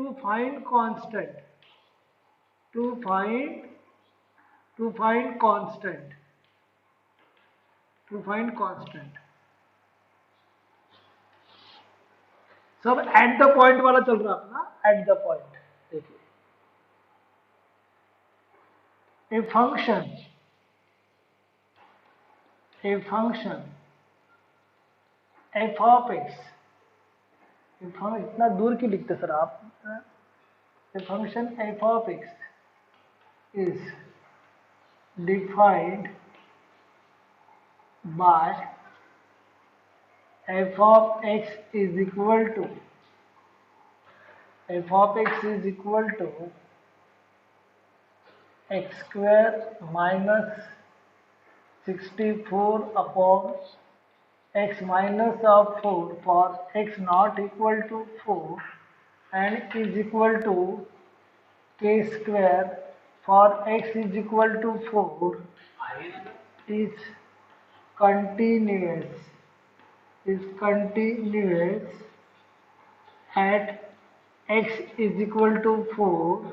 to find constant, to find constant, to find constant. सब at the point वाला चल रहा अपना, एट द पॉइंट. देखिए a function f of x, इतना दूर क्यों लिखते सर आप? a function f of x is defined by f of x is equal to x square minus 64 upon x minus of 4 for x not equal to 4 and is equal to k square for x is equal to 4 is continuous at x is equal to 4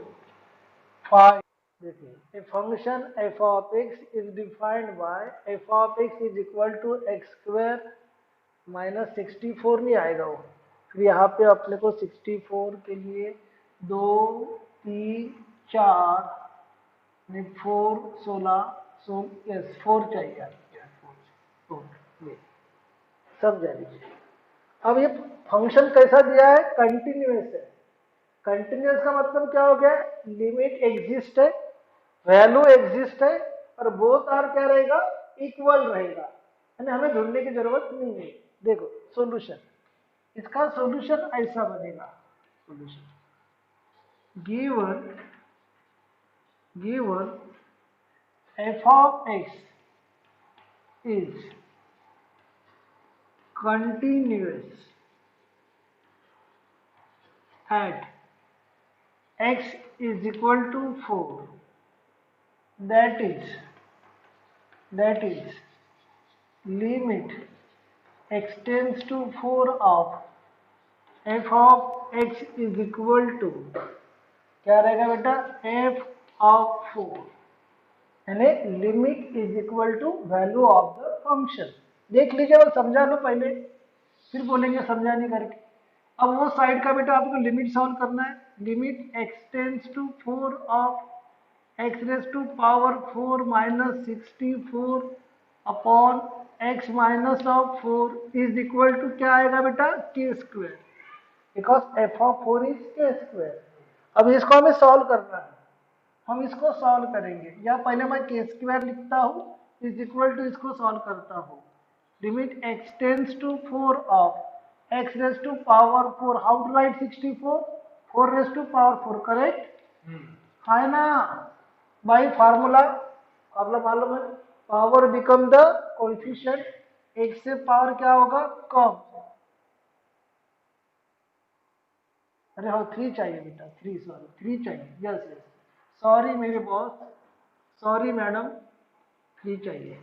5. देखिए a function f of x is defined by f of x is equal to x square minus 64 नहीं आएगा वो, फिर यहाँ पे अपने को 64 के लिए 2 3 4 4 16 यस 4 चाहिए, 4 ये सब जा लीजिए. अब ये फंक्शन कैसा दिया है? कंटिन्यूअस है. कंटिन्यूअस का मतलब क्या हो गया? लिमिट एग्जिस्ट है, वैल्यू एग्जिस्ट है और बोथ आर क्या रहेगा? इक्वल रहेगा, यानी हमें ढूंढने की जरूरत नहीं है. देखो सॉल्यूशन, इसका सॉल्यूशन ऐसा बनेगा. Solution given f of x is continuous at x is equal to 4, that is limit x tends to 4 of f of x is equal to क्या रहेगा बेटा? f of 4, यानी limit is equal to value of the function. देख लीजिए और समझा लो पहले, फिर बोलेंगे समझा नहीं करके. अब वो साइड का बेटा आपको लिमिट सॉल्व करना है. Limit x tends to 4 of x raise to power 4 minus 64 upon x minus of 4 is equal to क्या आएगा बेटा? k square, because f of 4 is k square. अब इसको हमें सॉल्व करना है, हम इसको सॉल्व करेंगे. या पहले मैं k स्क्वायर लिखता हूँ इज इक्वल टू, इसको सॉल्व करता हूँ. Limit x tends to 4 of x raise to power 4, how to write 64? 4 raise to power 4, correct है ना? बाई फार्मूला आपको मालूम है, power become the coefficient. x से पावर क्या होगा? कम. अरे हाँ 3 चाहिए बेटा, 3 सॉरी 3 चाहिए. यस यस सॉरी मेरे बॉस, सॉरी मैडम, 3 चाहिए,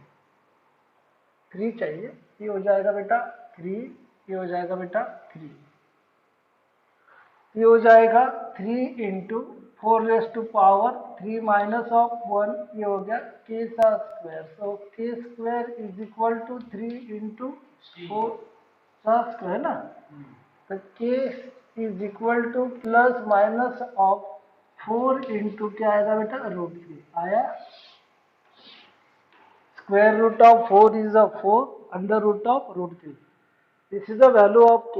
3 चाहिए. ये हो जाएगा बेटा 3, ये हो जाएगा बेटा 3, ये हो जाएगा 3 into 4 raise to power 3 minus of 1, ये हो गया k का square. So k square is equal to 3 into 4 का स्क्वायर ना. तो k is equal to plus minus of 4 into क्या आएगा बेटा? √3 आया. Square root of 4 is a 4 under root of √3. This is the value of k,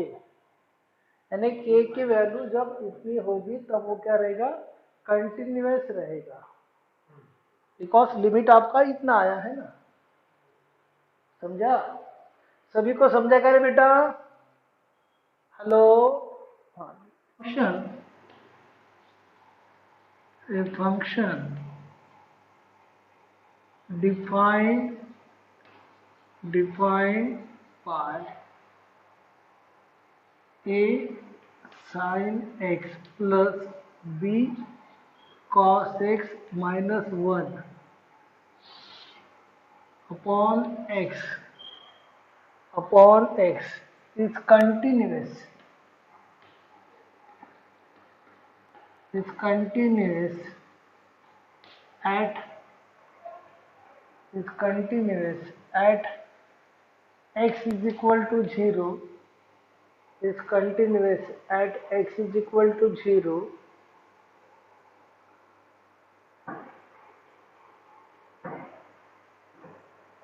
यानी k की value जब इतनी होगी तब वो क्या रहेगा? कंटिन्यूअस रहेगा, बिकॉज लिमिट आपका इतना आया है ना. समझा? सभी को समझा करे बेटा? हेलो. हाँ, a function defined by a sin x plus b cos x minus 1 upon x is continuous is continuous at x is equal to 0, is continuous at x is equal to 0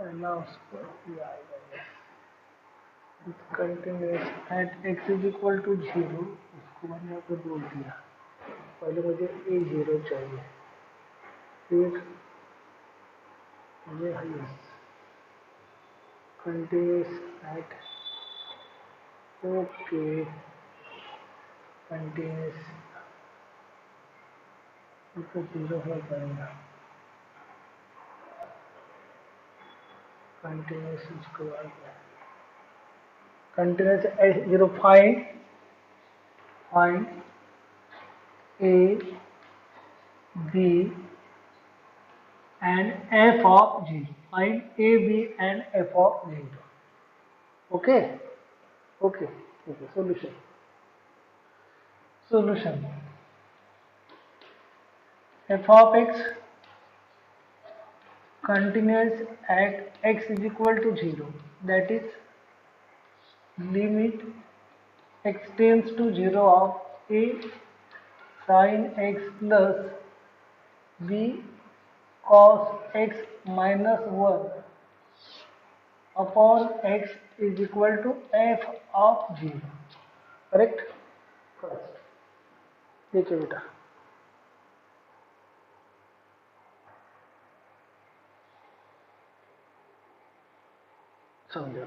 and now is continuous at x is equal to 0, इसको मैंने यहाँ पे बोल दिया, पहले मुझे a0 चाहिए, फिर ये है continuous at okay continuous इसको 0 हो जाएगा continuous इसको आ गया continuous a0 find a b and f of 0, find a b and f of 0. Okay, solution f of x continuous at x is equal to 0, that is limit x tends to 0 of a sin x plus b cos x minus 1 upon x is equal to f of 0. Correct? First देखिए बेटा, समझो,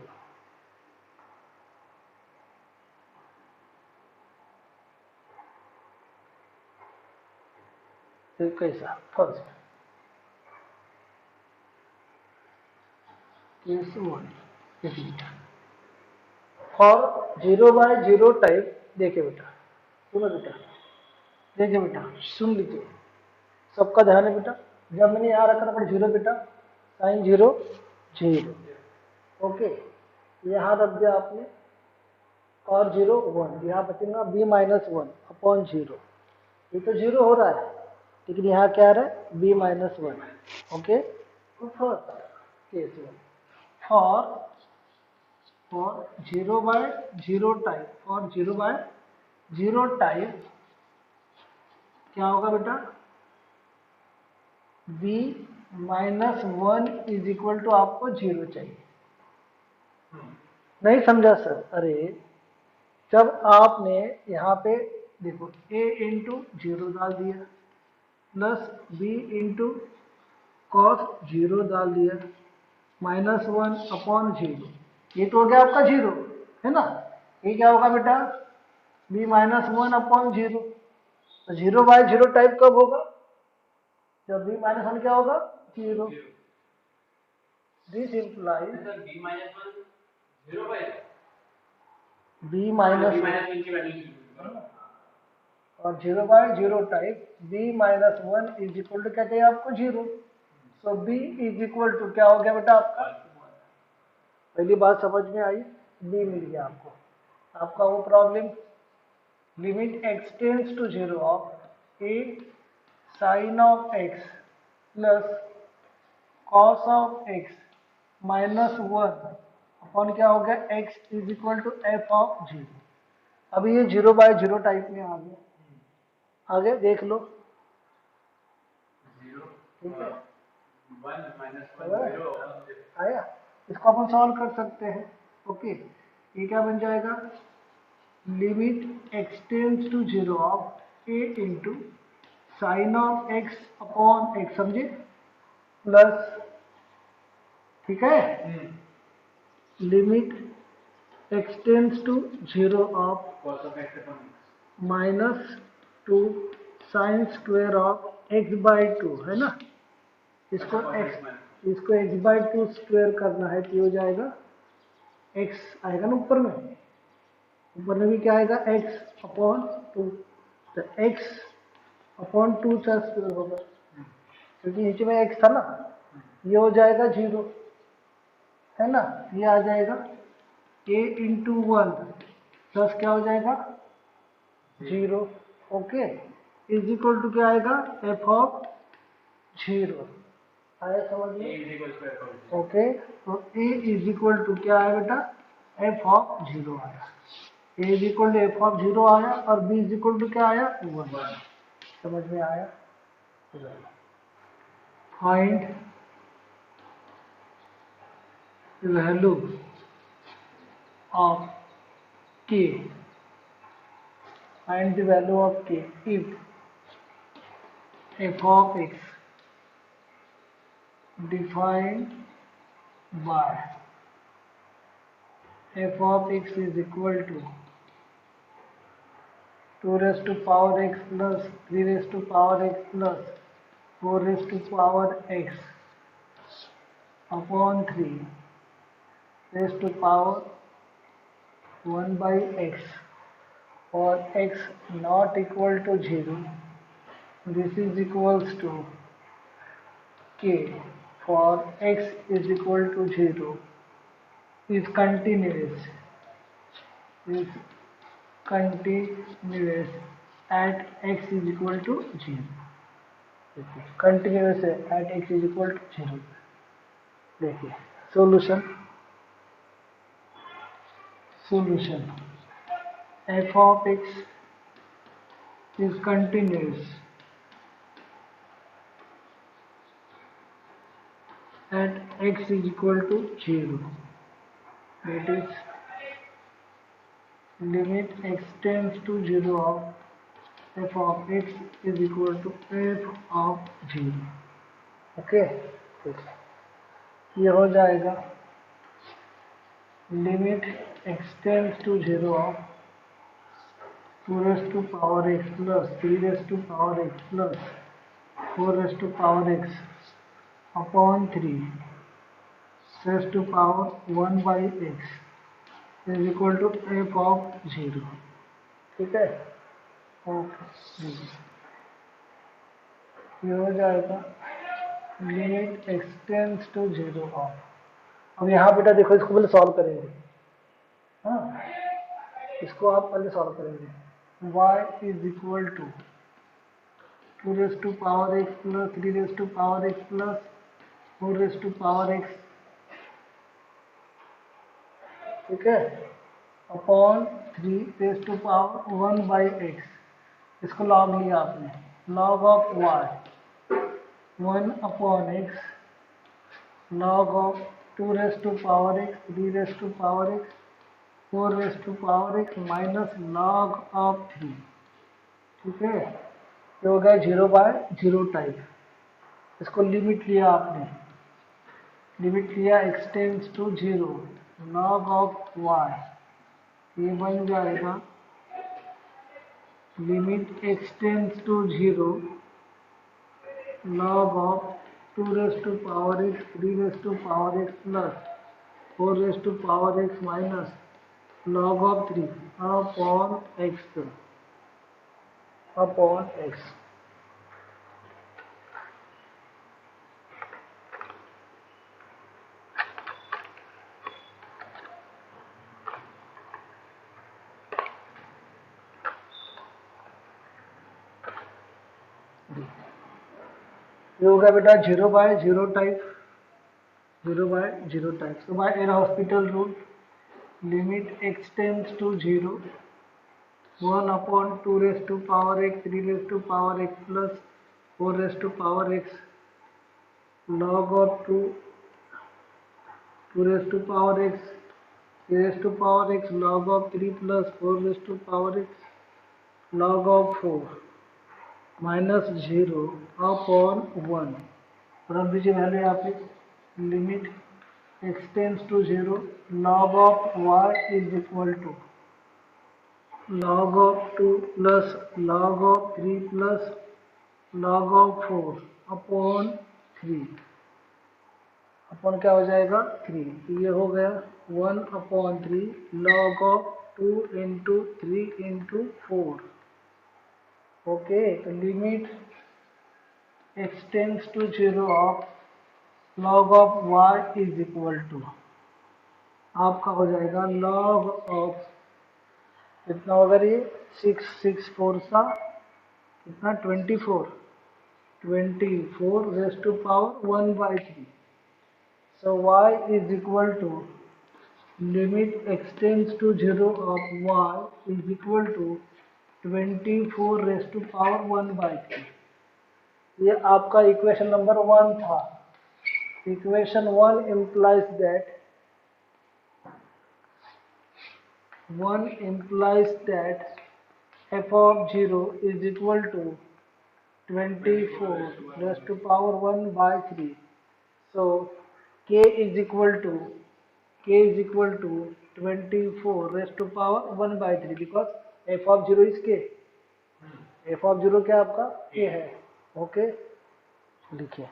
कैसा? First case 1 for 0/0 type, देखिए बेटा, सुनो बेटा, देखिए बेटा, सुन लीजिए, सबका ध्यान है बेटा, जब मैंने यहाँ रखा था 0 बेटा, साइन 0 0, ओके, यहाँ रख दिया आपने और 0 1, यहाँ बचेगा b माइनस 1 अपॉन 0, ये तो 0 हो रहा है, लेकिन यहाँ क्या आ रहा है b माइनस 1, ओके, तो first case 1 for 0/0 type, for 0/0 type क्या होगा बेटा, b minus 1 is equal to आपको 0 चाहिए, नहीं समझा सर? अरे जब आपने यहाँ पे देखो a इंटू 0 डाल दिया प्लस b इंटू कॉस 0 डाल दिया माइनस 1 अपॉन 0, ये तो हो गया आपका 0, है ना? ये क्या होगा बेटा, b माइनस 1 अपॉन 0, तो 0/0 टाइप कब होगा, जब b माइनस 1 क्या होगा 0, दिस इम्प्लाइज b माइनस और 0/0 type b minus 1 is equal to क्या चाहिए आपको 0, so b is equal to क्या हो गया बेटा आपका, पहली बात समझ में आई, b मिल गया आपको, आपका वो problem limit x tends to 0 of a sine of x plus cos of x minus 1 upon क्या हो गया x is equal to f of 0, अभी ये 0/0 टाइप में आ गया, आगे देख लो, ठीक है, 1 आया, इसको अपन सॉल्व कर सकते हैं, ओके, ये क्या बन जाएगा, limit x tends to 0 of a into sine of x upon x, समझे, प्लस, ठीक है, limit x tends to 0 of minus 2 sine square of x/2, है ना, इसको x/2 स्क्वायर करना है तो हो जाएगा x आएगा ना ऊपर में भी क्या आएगा x अपॉन 2, तो x अपॉन 2 का स्क्वायर होगा, क्योंकि नीचे में x था ना, ये हो जाएगा 0, है ना, ये आ जाएगा a इंटू 1 प्लस क्या हो जाएगा 0, ओके, इज इक्वल टू क्या आएगा, एफ ऑफ 0 आया समझ में। ओके, तो ए इज इक्वल टू क्या आया बेटा, एफ ऑफ 0 आया। A is equal to F of 0 आया और बी इज इक्वल टू क्या आया, 1। समझ में आया। फाइंड वैल्यू ऑफ के, find the value of k if f of x defined by f of x is equal to 2 raised to power x plus 3 raised to power x plus 4 raised to power x upon 3 raised to power 1 by x for x not equal to 0. This is equals to k for x is equal to 0 is continuous at x is equal to 0. Continuous है at x is equal to 0। देखिए solution f of x is continuous at x is equal to 0, that is limit x tends to 0 of f of x is equal to f of 0। Okay, ये हो जाएगा limit x tends to 0 of 2 raised to power x plus 3 raised to power x plus 4 raised to power x upon 3 raised to power 1 by x is equal to f of 0। ठीक है, okay, ये हो जाएगा limit x tends to 0 of. अब यहाँ बेटा देखो, इसको पहले सॉल्व करेंगे। हाँ, इसको आप पहले सॉल्व करेंगे। y is equal to 2 raise to power x plus 3 raise to power x plus 4 raise to power x, ठीक है, upon 3 raise to power 1 by x। इसको लॉग लिया आपने, log of y 1 upon x, log of 2 raise to power x 3 raise to power x 4 raise to power x minus log of 3। ठीक है, ये हो गया 0 बाय 0 टाइप। इसको limit लिया आपने, लिमिट लिया x tends to 0 log of y, ये बन जाएगा limit x tends to 0 log of 2 raised to power x 3 raised to power x plus 4 raised to power x minus log of 3 upon x, upon x। ये हो गया बेटा 0 by 0 type, 0 by 0 type. तो by L hospital rule limit x tends to 0 1 upon 2 raise to power x 3 raise to power x plus 4 raise to power x log of 2 raised to power x 3 raised to power x log of 3 plus 4 raised to power x log of 4 minus 0 upon 1। रख दीजिए value यहाँ पे, limit x tends to 0 log of y is equal to log of 2 plus log of 3 plus log of 4 upon 3, upon क्या हो जाएगा 3। तो ये हो गया 1 upon 3 log of 2 into 3 into 4। Okay, तो limit x tends to 0 of log of y is equal to आपका हो जाएगा log ऑफ कितना होगा, ये 6 6 4 सा कितना 24, 24 raise to power 1/3. So y is equal to limit x tends to 0 of y is equal to 24 raised to power 1/3. ये आपका इक्वेशन नंबर 1 था. Equation 1 implies that f of 0 is equal to 24 raised to power 1 by 3. So k is equal to 24 raised to power 1 by 3 because f of 0 is k. f of 0 क्या आपका k है. Okay, लिखिए.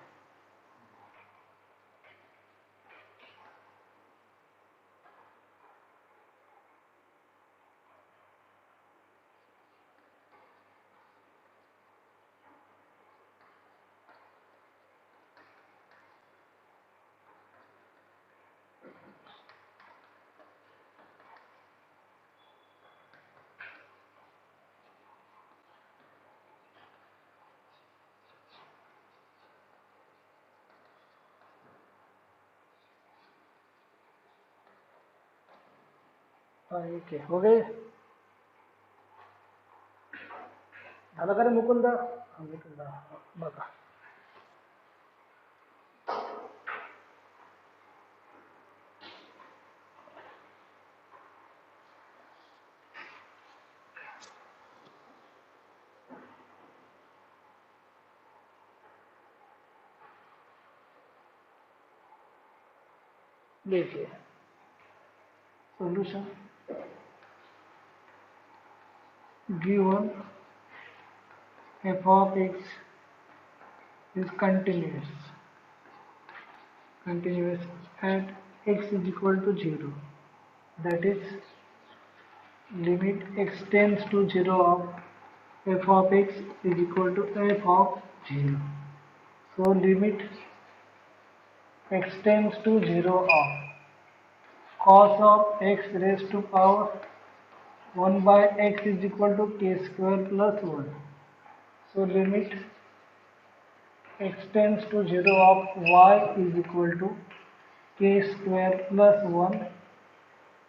ठीक है, हो गए. झालं का रे मुकुंद? मुकुंद बघा. देखिए solution. given f of x is continuous at x is equal to 0, that is limit x tends to 0 of f of x is equal to f of 0. So limit x tends to 0 of cos of x raised to power 1 by x is equal to k square plus 1. So limit x tends to 0 of y is equal to k square plus 1.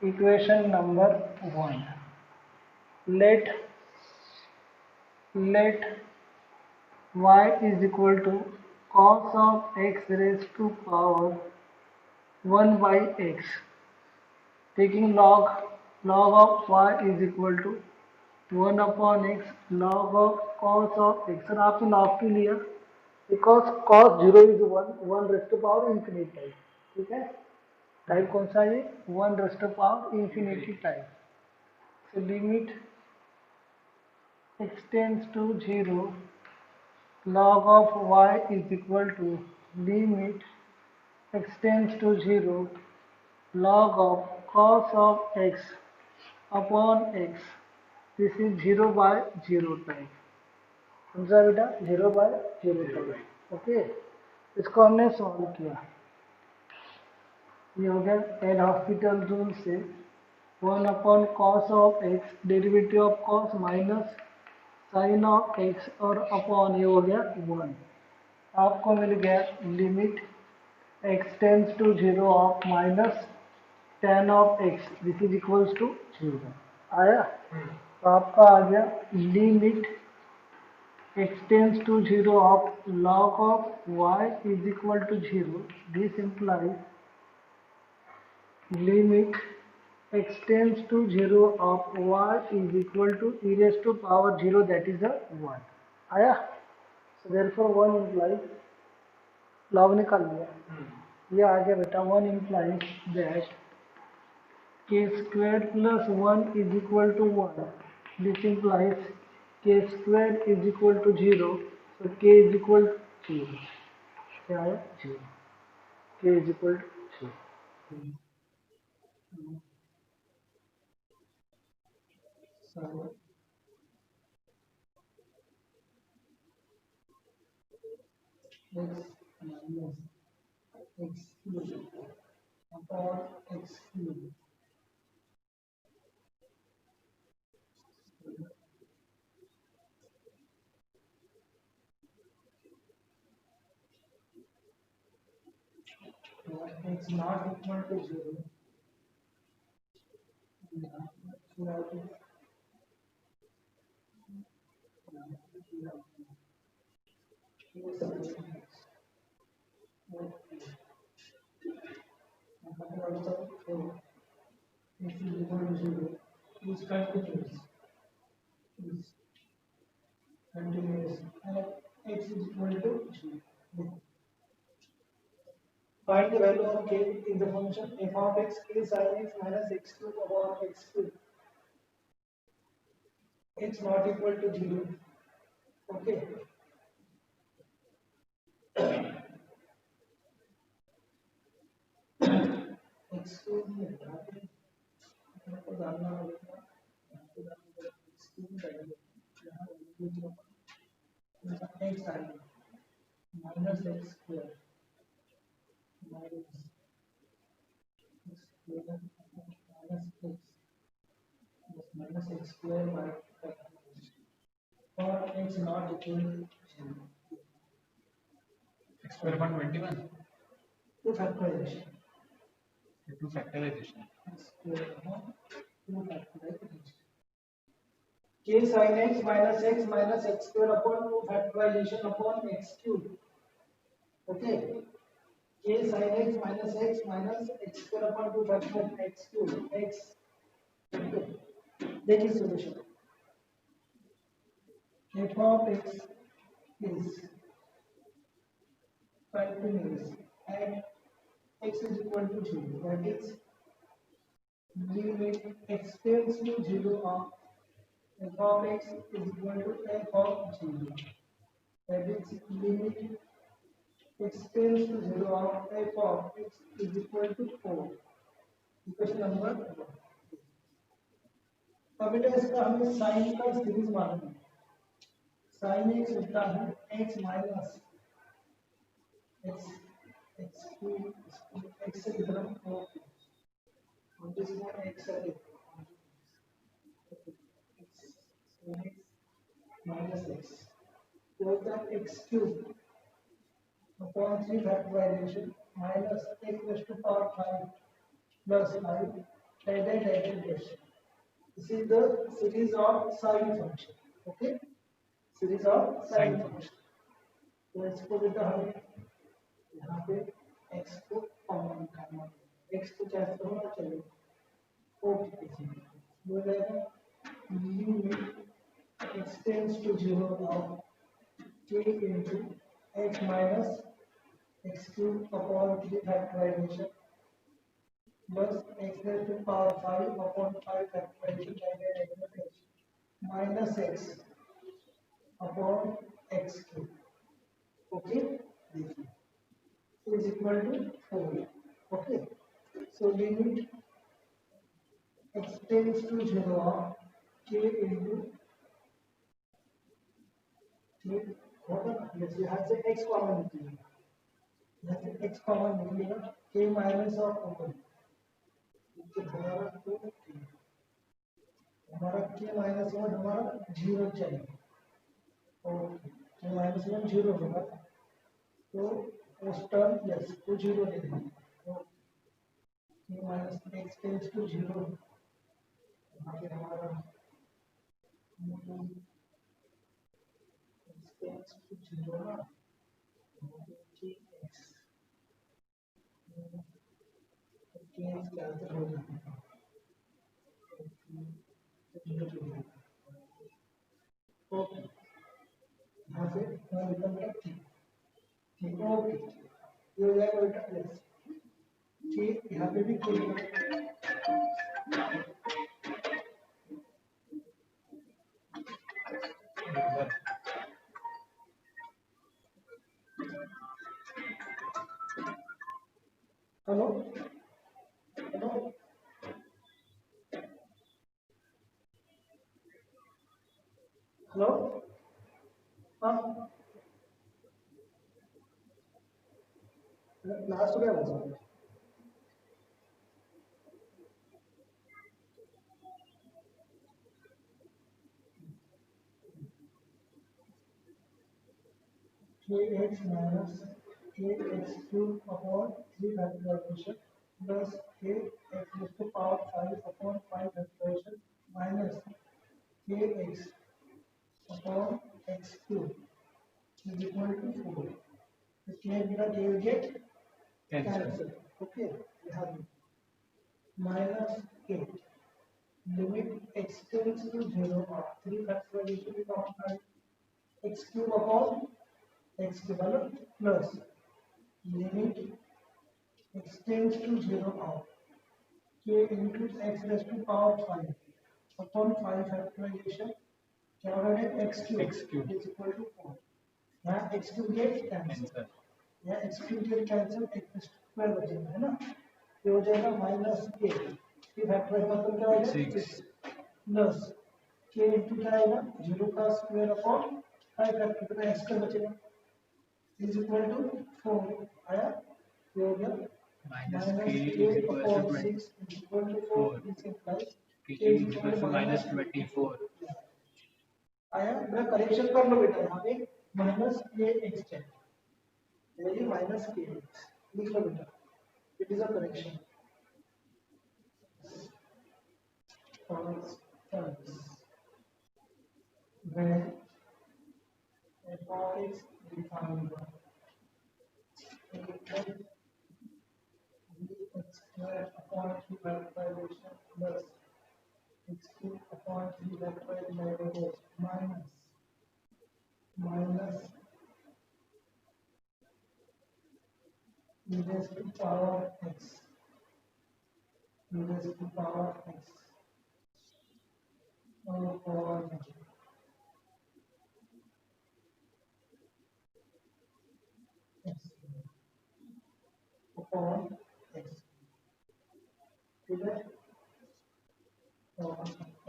Equation number 1. Let y is equal to cos of x raised to power 1 by x. Taking log of y is equal to 1 upon x log of cos of x. Sir आपने log क्यों लिया? Because cos 0 is 1 raised to power infinity type. ठीक है, type कौन सा है? 1 raised to power infinity type. So limit x tends to 0 log of y is equal to limit x tends to 0 log of cos of x upon x. This is 0 by 0 type. समझा बेटा? 0 by 0 type. Okay, इसको हमने solve किया. ये हो गया L hospital rule से 1 upon cos of x derivative of cos minus sine of x और अपॉन ये हो गया 1. आपको मिल गया limit x tends to 0 of minus tan of x this is equals to 0. आया? तो आपका आ गया लिमिट x tends to 0 of log of y is equal to 0. This implies limit x tends to 0 of y is equal to e raised to power 0, that is a 1. आया? So therefore 1 implies log निकाल लिया. ये आ गया बेटा. 1 implies that k squared plus 1 is equal to 1. This implies k squared is equal to 0. So k is equal to 0. क्या है? 0. k is equal to 0. So x minus x cube upon x cube. x not equal to 0, x is equal to 0 is continuous and x is equal to 0. Find the value of k in the function f of x k sin x minus x cube upon x cube. X not equal to 0. Okay. x cube में आपको जानना होगा x cube चाहिए यहाँ x आएगा minus x square minus x square minus x square by or x not equal to 0. Experiment 21. Two factorization. Two factorization. K sin x minus x square upon 2 factorization upon x cube. Okay. K sin x minus x square upon 2 factorization x cube. X. Okay. That is solution. F of x is continuous and x is equal to 0. That is limit x tends to 0 of f of x is equal to f of 0. That is limit x tends to 0 of f of x is equal to 4. Equation number 1. अब बेटा इसका हमें sign का series मालूम है. Sign x होता है x minus x x x से कितना 4 on this one x है minus x so that x cube upon 3 factorization minus x raised to power 5 plus 5 added question. This is the series of sine function. Okay, series of sine function. तो इसको बेटा हमें यहाँ पे x को common करना है. x को कैसे होना चाहिए ओके वो जाएगा limit x tends to 0 of k into x minus x cube upon 3 factorization plus x raised to power 5 upon 5 factorization minus x upon x cube. Okay, is equal to 4. Okay, so limit x tends to 0 of k into होगा ना जैसे यहाँ से x common निकलेगा यहाँ से x common निकलेगा k minus और कॉमन तो हमारा k माइनस वन हमारा 0 चाहिए और k माइनस वन 0 होगा तो उस टर्म यस को 0 दे देंगे तो k minus x tends to 0 यहाँ पे हमारा tends to 0 ना kx कैंसिल हो जाएगा ओके यहाँ से निकल गया ठीक ओके ये हो जाएगा बेटा प्लस ठीक यहाँ पे भी हेलो हेलो हेलो हाँ लास्ट क्या बोल सकते k x minus kx cube upon 3 factorization plus kx raised to power 5 upon 5 factorization minus kx upon x cube is equal to 4. Which means that you will get cancelled. Okay, we have minus k. Limit x tends to 0 or 3 factorization is on 5 x cube upon x cube plus limit x tends to 0 or k into x raised to power 5 upon 5 factorization क्या हो रहा है x cube is equal to 4. यहाँ x cube get cancel. यहाँ x cube get cancel x square बचेगा है ना. ये हो जाएगा minus k. ये फैक्टराइज मतलब क्या हो जाएगा 6 प्लस k into क्या आएगा 0 का स्क्वायर अपॉन 5 फैक्टर का x का बचेगा is equal to 4 आया. ये हो गया minus k upon 6 is equal to 4. This implies k is equal to minus 24. आया. मेरा करेक्शन कर लो बेटा. यहाँ पे माइनस के एक्स है. ये माइनस के एक्स लिख लो बेटा. It is a correction. when f of x defined by x square upon 3 factorization plus x cube upon 3 factorization minus e raised to power x upon x. ठीक है.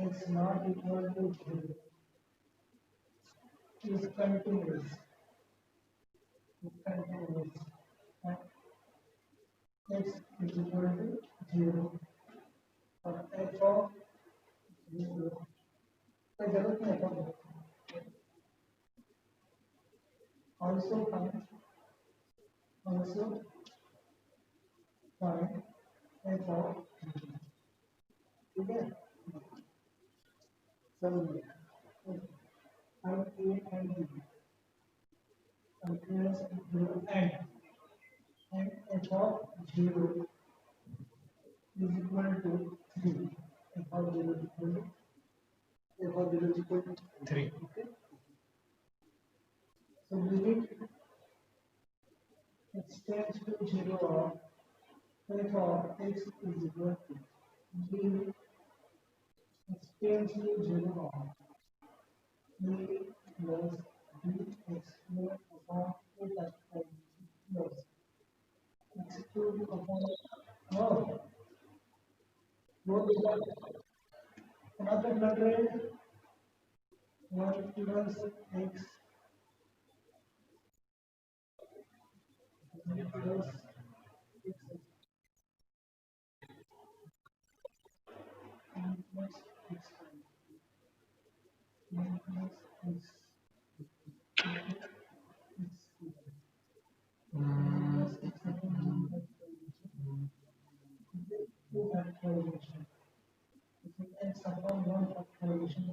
x not equal to 0 is continuous. X is equal to 0 और f of 0 का जरूरत नहीं है. also find f of 0. ठीक है. सब and a and b continuous and f of 0 is equal to 3. f of 0 is equal to 3. Okay. So limit x tends to 0 or f of x is equal to limit x tends to 0 or a plus bx square upon a factorial plus x cube upon another blood 1 plus x plus x plus x factorization. X upon 1 factorization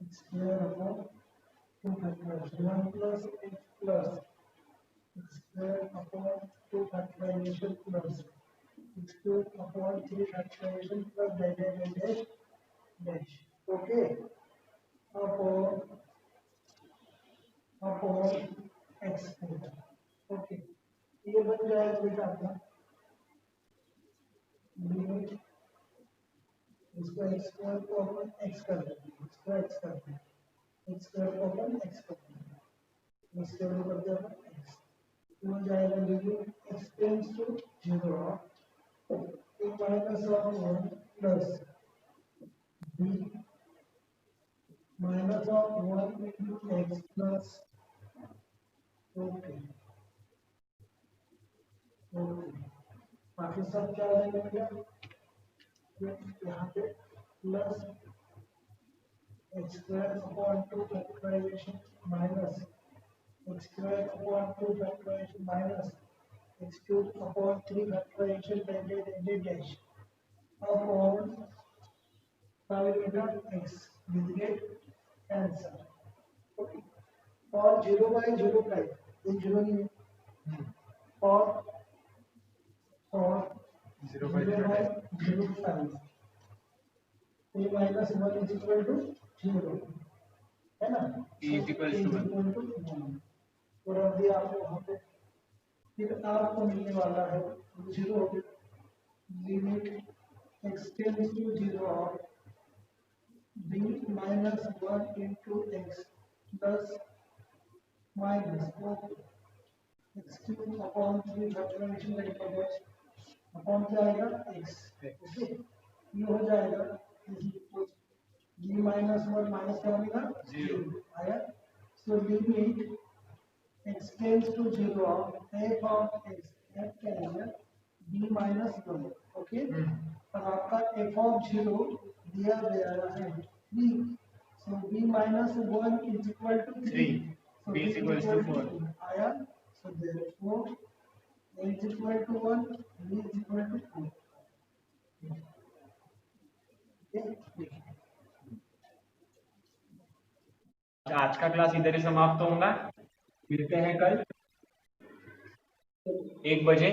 x square upon 2 factorization 1 plus x plus x square upon 2 factorization plus x cube upon 3 factorization plus dash. Okay. upon x square. Okay. ये बन जाएगा बेटा अपना limit इसको x square को अपन x कर देंगे. इसको x कर देंगे. x स्क्वायर को अपन x कर देंगे. x स्क्वायर को कर दिया अपन x. हो जाएगा limit x tends to 0 a minus of 1 plus b minus of 1 into x plus. Okay. बाकी सब क्या हो जाएगा बेटा. यहाँ पे plus x square upon 2 factorization minus x square upon 2 factorization minus x cube upon 3 factorization dash upon 5 meter x will get answer. Okay. For 0 by 0 prime, ये 0 नहीं है. For 0 by 0 type. 0 prime, a minus 1 is equal to 0, है ना? A is equal to 1. और अभी आप वहाँ पे फिर आपको मिलने वाला है 0 limit x tends to 0 of b minus 1 into x plus minus x cube upon 3 factorization का डेरिवेटिव अपॉन क्या आएगा x. ओके, ये हो जाएगा b minus 1 माइनस क्या बनेगा 0 आया. So limit x tends to 0 of f of x f क्या है b minus 1. ओके, और आपका f of 0 दिया गया है 3. So b minus 1 is equal to 3. So b is equal to 4. आया. So therefore a is equal to 1, b is equal to 4. आज का क्लास इधर ही समाप्त होगा. मिलते हैं कल 1 बजे.